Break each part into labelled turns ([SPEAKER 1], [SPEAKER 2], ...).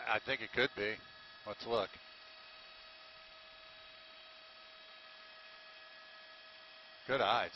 [SPEAKER 1] I think it could be. Let's look. Good eyes.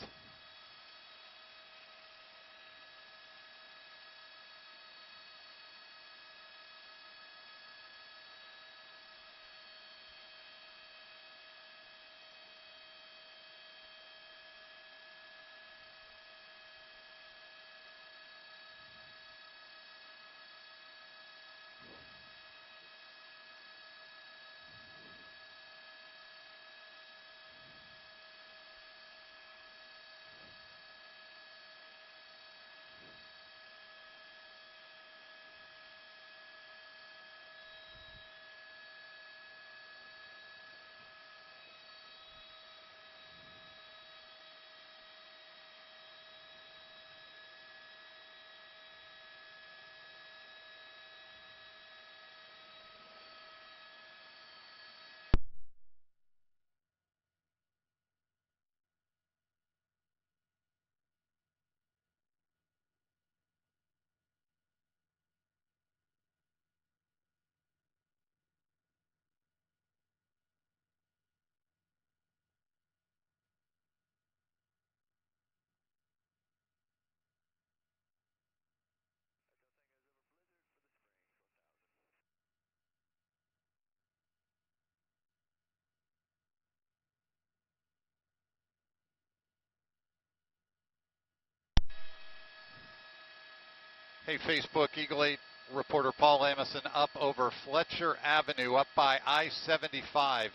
[SPEAKER 1] Hey, Facebook, Eagle 8 reporter Paul Amison up over Fletcher Avenue, up by I-75.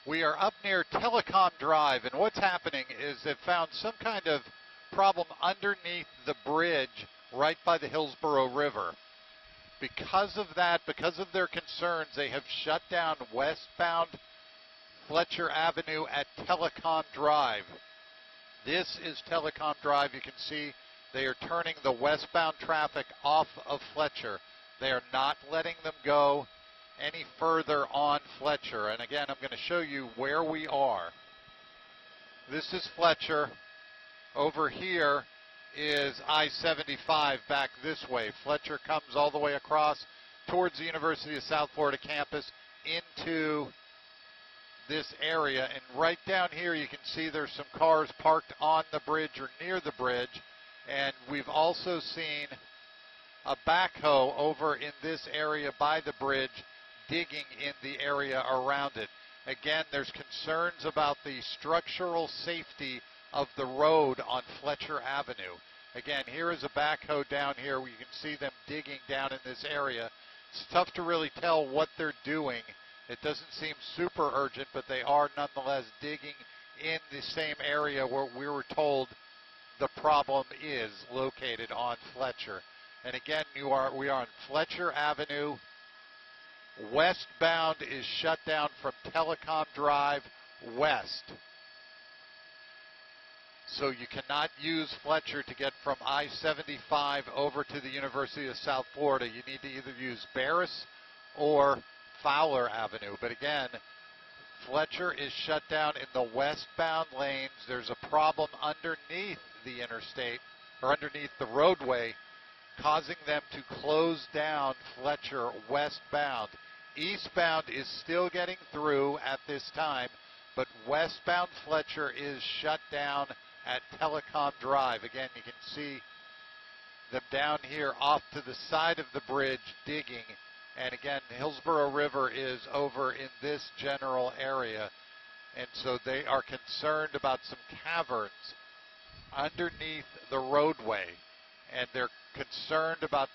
[SPEAKER 1] We are up near Telecom Drive, and what's happening is they've found some kind of problem underneath the bridge right by the Hillsborough River. Because of that, because of their concerns, they have shut down westbound Fletcher Avenue at Telecom Drive. This is Telecom Drive. You can see they are turning the westbound traffic off of Fletcher. They are not letting them go any further on Fletcher. And again, I'm going to show you where we are. This is Fletcher. Over here is I-75 back this way. Fletcher comes all the way across towards the University of South Florida campus into this area. And right down here you can see there's some cars parked on the bridge or near the bridge. And we've also seen a backhoe over in this area by the bridge digging in the area around it. Again, there's concerns about the structural safety of the road on Fletcher Avenue. Again, here is a backhoe down here where you can see them digging down in this area. It's tough to really tell what they're doing. It doesn't seem super urgent, but they are nonetheless digging in the same area where we were told the problem is located on Fletcher. And again, we are on Fletcher Avenue. Westbound is shut down from Telecom Drive west. So you cannot use Fletcher to get from I-75 over to the University of South Florida. You need to either use Barris or Fowler Avenue. But again, Fletcher is shut down in the westbound lanes. There's a problem underneath the interstate, or underneath the roadway, causing them to close down Fletcher westbound. Eastbound is still getting through at this time, but westbound Fletcher is shut down at Telecom Drive. Again, you can see them down here off to the side of the bridge digging. And again, the Hillsborough River is over in this general area. And so they are concerned about some caverns underneath the roadway. And they're concerned about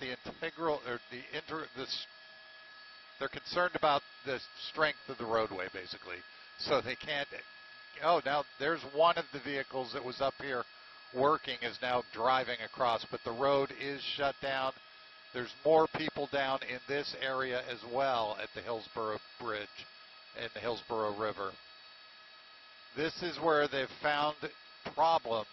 [SPEAKER 1] they're concerned about the strength of the roadway, basically. So they can't, now there's one of the vehicles that was up here working is now driving across, but the road is shut down. There's more people down in this area as well at the Hillsborough Bridge and the Hillsborough River. This is where they've found problems.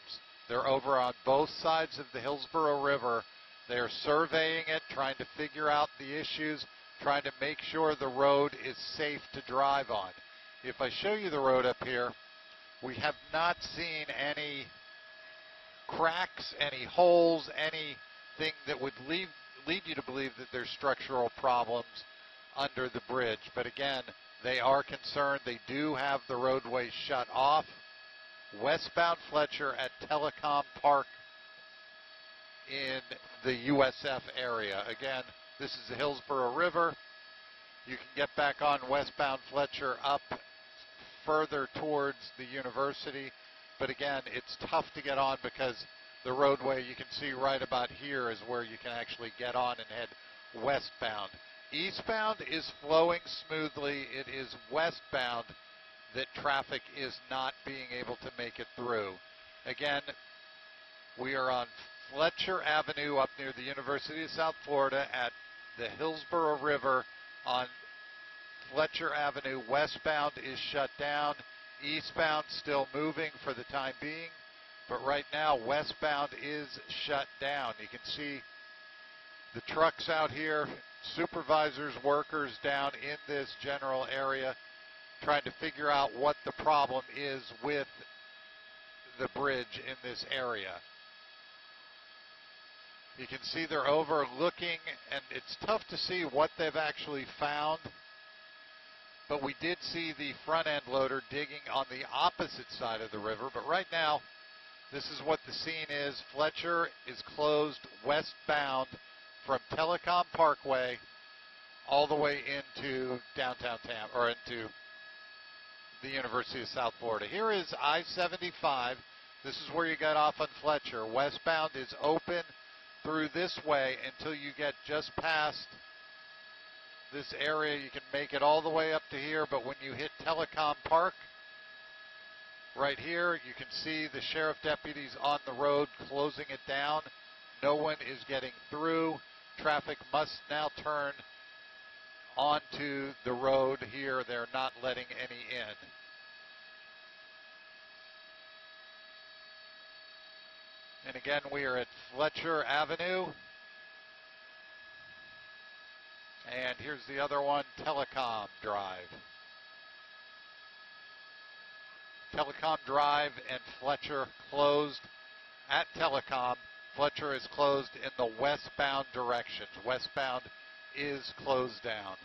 [SPEAKER 1] They're over on both sides of the Hillsborough River. They're surveying it, trying to figure out the issues, trying to make sure the road is safe to drive on. If I show you the road up here, we have not seen any cracks, any holes, anything that would lead you to believe that there's structural problems. under the bridge. But again, they are concerned. They do have the roadway shut off. Westbound Fletcher at Telecom Park in the USF area. Again, this is the Hillsborough River. You can get back on westbound Fletcher up further towards the university. But again, it's tough to get on because the roadway you can see right about here is where you can actually get on and head westbound. Eastbound is flowing smoothly. It is westbound that traffic is not being able to make it through. Again, we are on Fletcher Avenue up near the University of South Florida at the Hillsborough River on Fletcher Avenue. Westbound is shut down. Eastbound still moving for the time being. But right now, westbound is shut down. You can see the trucks out here, supervisors, workers down in this general area trying to figure out what the problem is with the bridge in this area. You can see they're overlooking, and it's tough to see what they've actually found. But we did see the front end loader digging on the opposite side of the river. But right now, this is what the scene is. Fletcher is closed westbound from Telecom Parkway all the way into downtown Tampa, or into the University of South Florida. Here is I-75. This is where you got off on Fletcher. Westbound is open through this way until you get just past this area. You can make it all the way up to here, but when you hit Telecom Park, right here, you can see the sheriff deputies on the road closing it down. No one is getting through. Traffic must now turn onto the road here. They're not letting any in. And again, we are at Fletcher Avenue. And here's the other one, Telecom Drive. Telecom Drive and Fletcher closed at Telecom. Fletcher is closed in the westbound directions. Westbound is closed down.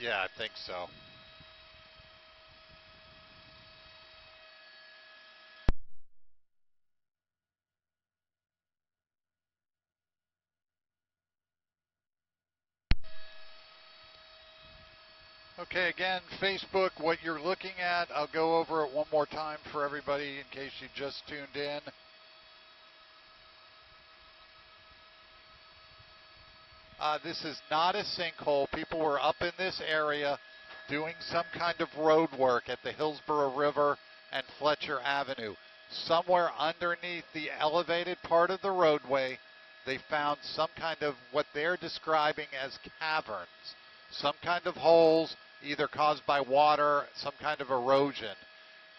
[SPEAKER 1] Yeah, I think so. Okay, again, Facebook, what you're looking at, I'll go over it one more time for everybody in case you just tuned in. This is not a sinkhole. People were up in this area doing some kind of road work at the Hillsborough River and Fletcher Avenue. Somewhere underneath the elevated part of the roadway, they found some kind of what they're describing as caverns. Some kind of holes, either caused by water, some kind of erosion.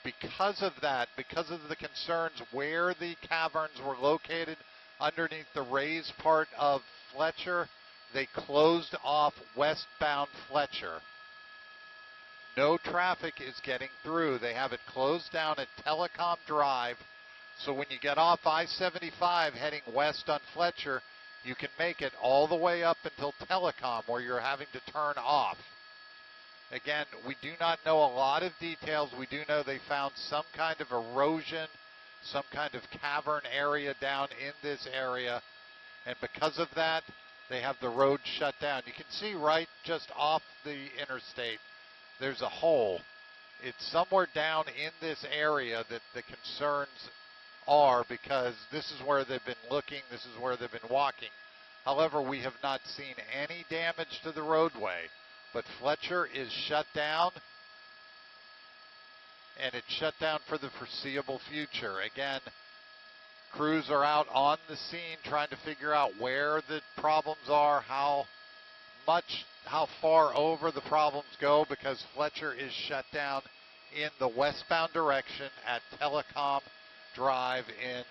[SPEAKER 1] Because of that, because of the concerns where the caverns were located underneath the raised part of Fletcher, they closed off westbound Fletcher. No traffic is getting through. They have it closed down at Telecom Drive. So when you get off I-75 heading west on Fletcher, you can make it all the way up until Telecom where you're having to turn off. Again, we do not know a lot of details. We do know they found some kind of erosion, some kind of cavern area down in this area. And because of that, they have the road shut down. You can see right just off the interstate, there's a hole. It's somewhere down in this area that the concerns are, because this is where they've been looking, this is where they've been walking. However, we have not seen any damage to the roadway, but Fletcher is shut down, and it's shut down for the foreseeable future. Again, crews are out on the scene trying to figure out where the problems are, how far over the problems go, because Fletcher is shut down in the westbound direction at Telecom Drive in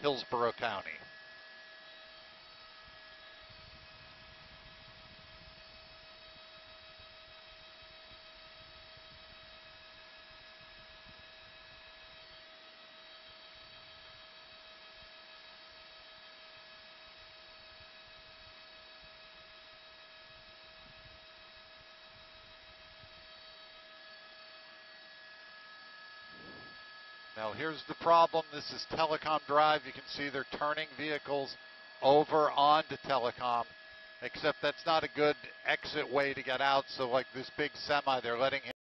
[SPEAKER 1] Hillsborough County. Now here's the problem. This is Telecom Drive. You can see they're turning vehicles over onto Telecom, except that's not a good exit way to get out. So like this big semi, they're letting him